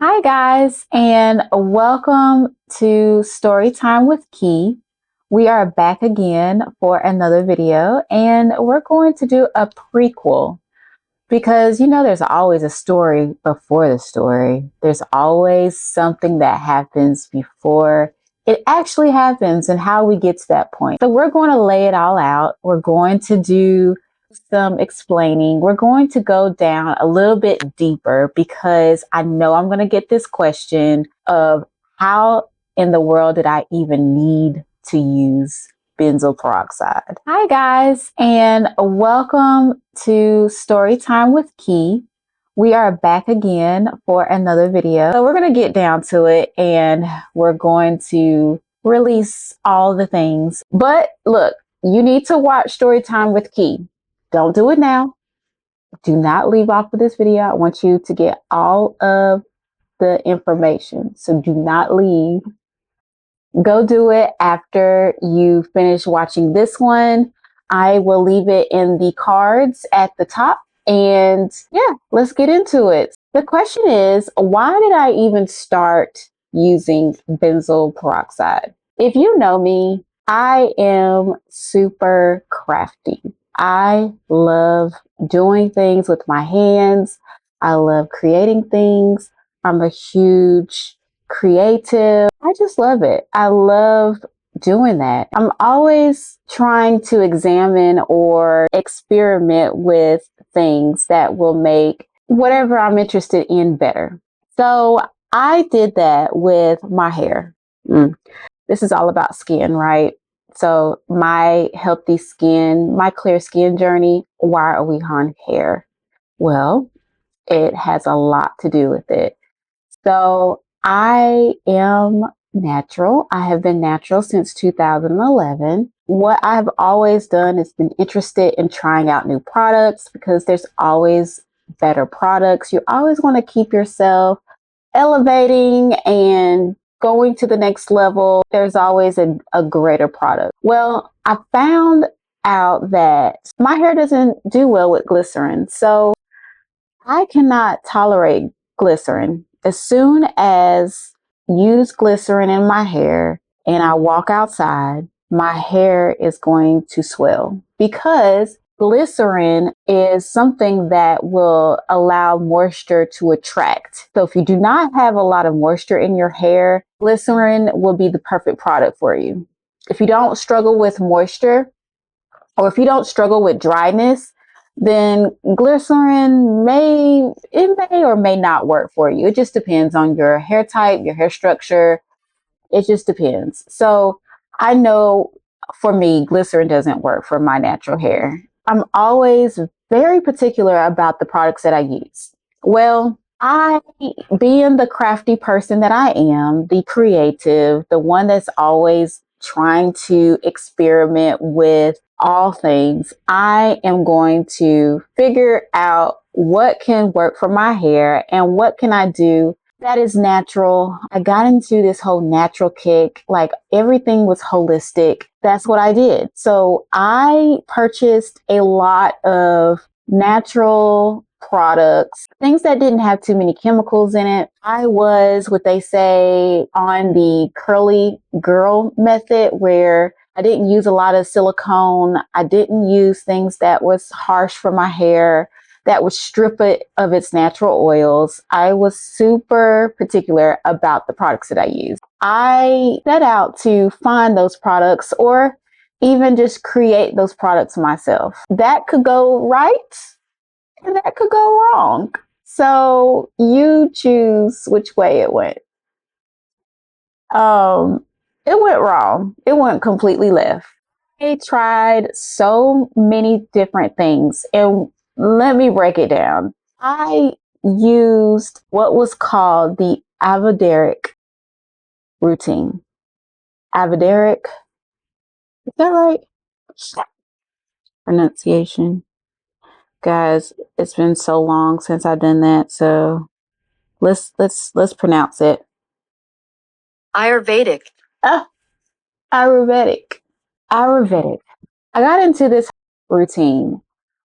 Hi, guys, and welcome to Story Time with Key. We are back again for another video, and we're going to do a prequel because there's always a story before the story. There's always something that happens before it actually happens and how we get to that point. So, we're going to lay it all out. We're going to do some explaining. We're going to go down a little bit deeper because I know I'm going to get this question of how in the world did I even need to use benzoyl peroxide? Hi, guys, and welcome to Story Time with Key. We are back again for another video. So we're going to get down to it and we're going to release all the things. But look, you need to watch Story Time with Key. Don't do it now. Do not leave off of this video. I want you to get all of the information. So do not leave. Go do it after you finish watching this one. I will leave it in the cards at the top. And yeah, let's get into it. The question is, why did I even start using benzoyl peroxide? If you know me, I am super crafty. I love doing things with my hands. I love creating things. I'm a huge creative. I just love it. I love doing that. I'm always trying to examine or experiment with things that will make whatever I'm interested in better. So I did that with my hair. This is all about skin, right? So my healthy skin, my clear skin journey, why are we on hair? Well, it has a lot to do with it. So I am natural. I have been natural since 2011. What I've always done is been interested in trying out new products because there's always better products. You always want to keep yourself elevating and going to the next level. There's always a greater product. Well, I found out that my hair doesn't do well with glycerin. So I cannot tolerate glycerin. As soon as use glycerin in my hair and I walk outside, my hair is going to swell because glycerin is something that will allow moisture to attract. So if you do not have a lot of moisture in your hair, glycerin will be the perfect product for you. If you don't struggle with moisture, or if you don't struggle with dryness, then glycerin may or may not work for you. It just depends on your hair type, your hair structure. It just depends. So I know for me, glycerin doesn't work for my natural hair. I'm always very particular about the products that I use. Well, I, being the crafty person that I am, the creative, the one that's always trying to experiment with all things, I am going to figure out what can work for my hair and what can I do that is natural. I got into this whole natural kick, like everything was holistic. That's what I did. So I purchased a lot of natural products, things that didn't have too many chemicals in it. I was what they say on the curly girl method, where I didn't use a lot of silicone. I didn't use things that was harsh for my hair, that would strip it of its natural oils. I was super particular about the products that I use. I set out to find those products or even just create those products myself. That could go right and that could go wrong. So you choose which way it went. Um, it went wrong. It went completely left. I tried so many different things, and let me break it down. I used what was called the Avederic routine. Avederic, is that right? Pronunciation. Guys, it's been so long since I've done that, so let's pronounce it. Ayurvedic. Ah, Ayurvedic. Ayurvedic. I got into this routine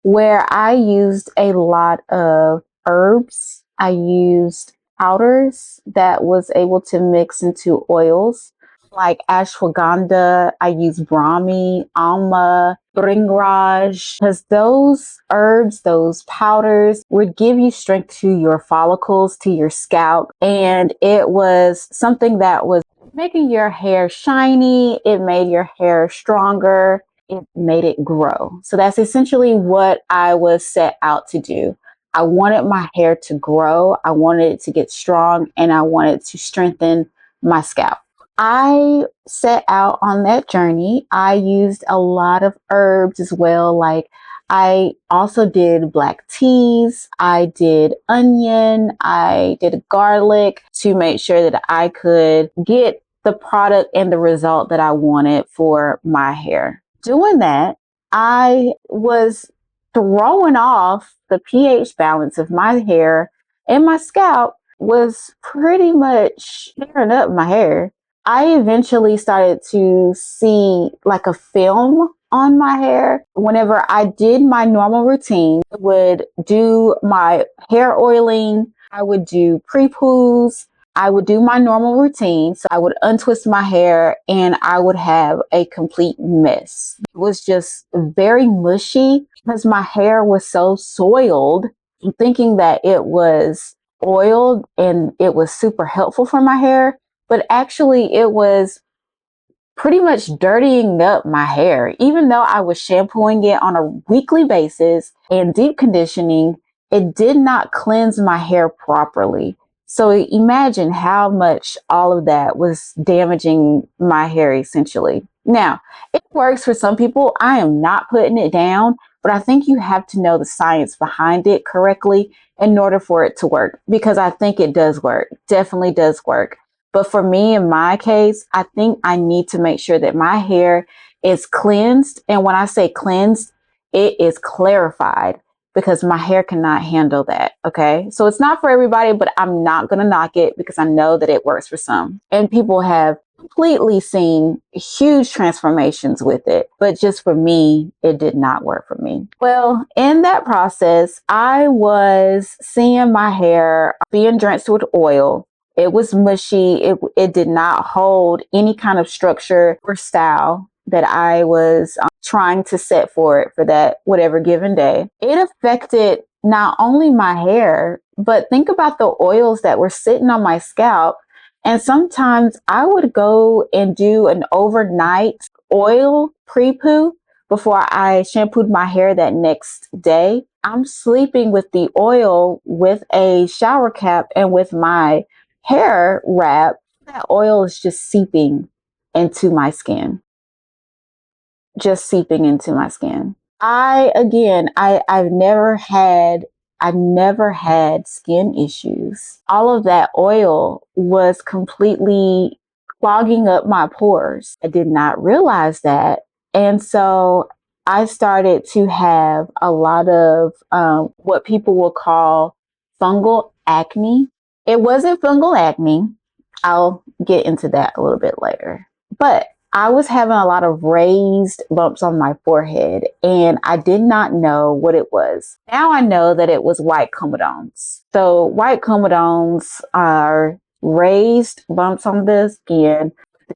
where I used a lot of herbs. I used powders that was able to mix into oils like ashwagandha. I use Brahmi, Alma, Bringraj, because those herbs, those powders would give you strength to your follicles, to your scalp. And it was something that was making your hair shiny. It made your hair stronger. It made it grow. So that's essentially what I was set out to do. I wanted my hair to grow. I wanted it to get strong, and I wanted to strengthen my scalp. I set out on that journey. I used a lot of herbs as well. Like I also did black teas. I did onion. I did garlic to make sure that I could get the product and the result that I wanted for my hair. Doing that, I was throwing off the pH balance of my hair, and my scalp was pretty much tearing up my hair. I eventually started to see like a film on my hair. Whenever I did my normal routine, I would do my hair oiling, I would do pre-poos, I would do my normal routine. So I would untwist my hair and I would have a complete mess. It was just very mushy because my hair was so soiled, thinking that it was oiled and it was super helpful for my hair. But actually, it was pretty much dirtying up my hair. Even though I was shampooing it on a weekly basis and deep conditioning, it did not cleanse my hair properly. So imagine how much all of that was damaging my hair essentially. Now, it works for some people. I am not putting it down, but I think you have to know the science behind it correctly in order for it to work, because I think it does work. Definitely does work. But for me, in my case, I think I need to make sure that my hair is cleansed. And when I say cleansed, it is clarified, because my hair cannot handle that. Okay. So it's not for everybody, but I'm not going to knock it because I know that it works for some. And people have completely seen huge transformations with it. But just for me, it did not work for me. Well, in that process, I was seeing my hair being drenched with oil. It was mushy. It did not hold any kind of structure or style that I was trying to set for it for that whatever given day. It affected not only my hair, but think about the oils that were sitting on my scalp. And sometimes I would go and do an overnight oil pre-poo before I shampooed my hair that next day. I'm sleeping with the oil with a shower cap and with my hair wrap. That oil is just seeping into my skin. Just seeping into my skin. I've never had skin issues. All of that oil was completely clogging up my pores. I did not realize that. And so I started to have a lot of what people will call fungal acne. It wasn't fungal acne. I'll get into that a little bit later. But I was having a lot of raised bumps on my forehead, and I did not know what it was. Now I know that it was white comedones. So white comedones are raised bumps on the skin.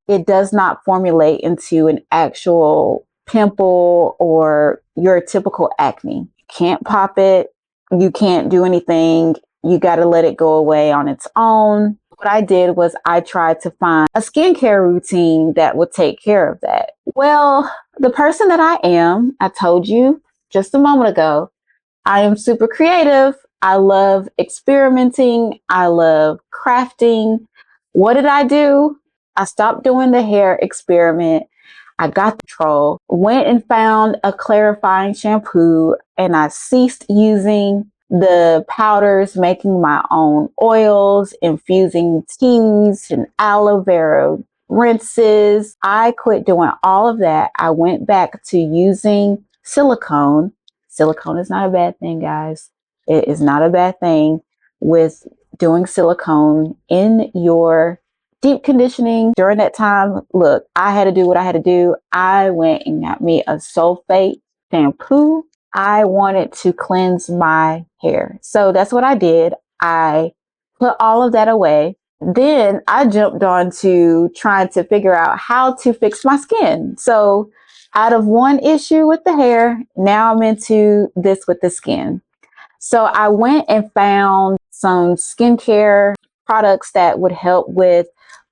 It does not formulate into an actual pimple or your typical acne. You can't pop it. You can't do anything. You got to let it go away on its own. What I did was I tried to find a skincare routine that would take care of that. Well, the person that I am, I told you just a moment ago, I am super creative. I love experimenting. I love crafting. What did I do? I stopped doing the hair experiment. I got the control, went and found a clarifying shampoo, and I ceased using the powders, making my own oils, infusing teas and aloe vera rinses. I quit doing all of that. I went back to using silicone. Silicone is not a bad thing, guys. It is not a bad thing with doing silicone in your deep conditioning during that time. Look, I had to do what I had to do. I went and got me a sulfate shampoo. I wanted to cleanse my hair. So that's what I did. I put all of that away. Then I jumped on to trying to figure out how to fix my skin. So out of one issue with the hair, now I'm into this with the skin. So I went and found some skincare products that would help with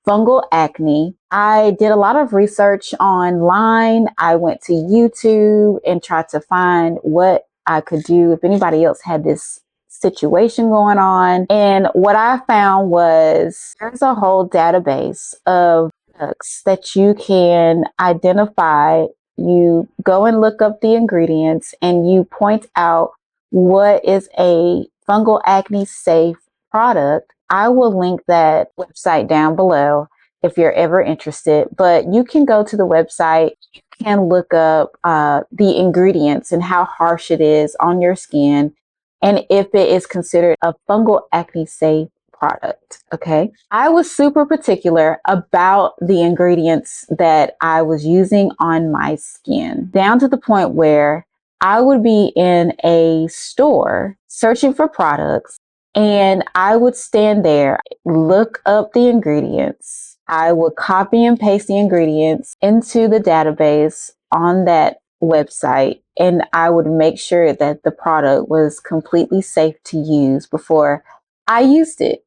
fungal acne. I did a lot of research online. I went to YouTube and tried to find what I could do if anybody else had this situation going on. And what I found was there's a whole database of products that you can identify. You go and look up the ingredients and you point out what is a fungal acne safe product. I will link that website down below if you're ever interested, but you can go to the website, you can look up the ingredients and how harsh it is on your skin and if it is considered a fungal acne safe product. Okay. I was super particular about the ingredients that I was using on my skin, down to the point where I would be in a store searching for products and I would stand there, look up the ingredients. I would copy and paste the ingredients into the database on that website, and I would make sure that the product was completely safe to use before I used it.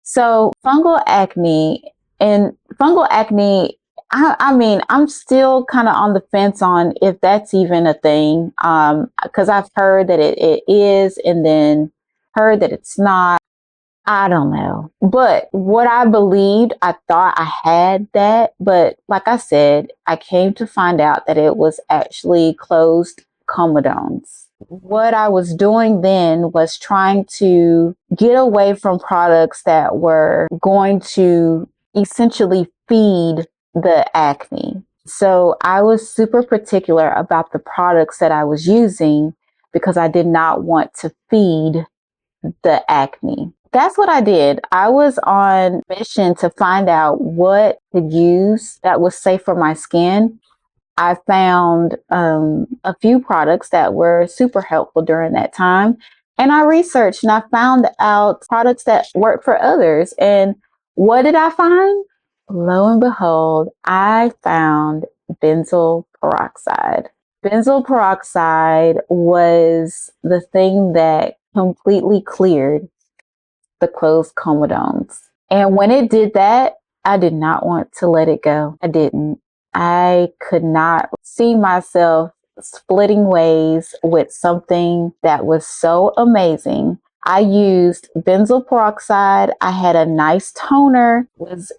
So fungal acne, I mean, I'm still kind of on the fence on if that's even a thing. Because I've heard that it is, and then heard that it's not. I don't know. But what I believed, I thought I had that. But like I said, I came to find out that it was actually closed comedones. What I was doing then was trying to get away from products that were going to essentially feed the acne. So I was super particular about the products that I was using because I did not want to feed the acne. That's what I did. I was on a mission to find out what to use that was safe for my skin. I found a few products that were super helpful during that time. And I researched and I found out products that work for others. And what did I find? Lo and behold, I found benzoyl peroxide. Benzoyl peroxide was the thing that completely cleared the closed comedones. And when it did that, I did not want to let it go. I didn't. I could not see myself splitting ways with something that was so amazing. I used benzoyl peroxide. I had a nice toner. It was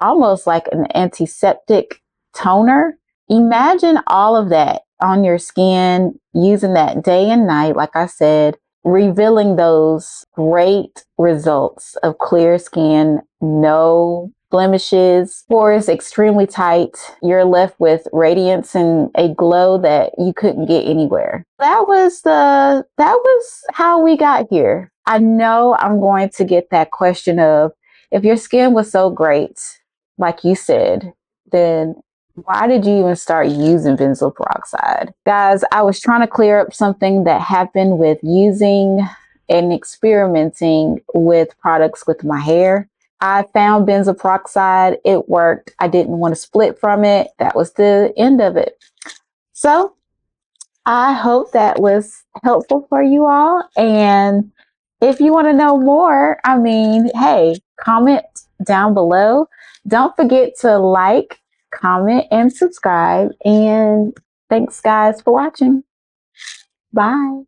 almost like an antiseptic toner. Imagine all of that on your skin, using that day and night, like I said, revealing those great results of clear skin, no blemishes, pores extremely tight. You're left with radiance and a glow that you couldn't get anywhere. That was how we got here. I know I'm going to get that question of, if your skin was so great, like you said, then why did you even start using benzoyl peroxide? Guys, I was trying to clear up something that happened with using and experimenting with products with my hair. I found benzoyl peroxide. It worked. I didn't want to split from it. That was the end of it. So I hope that was helpful for you all. And if you want to know more, I mean, hey, comment down below. Don't forget to like, comment, and subscribe. And thanks, guys, for watching. Bye.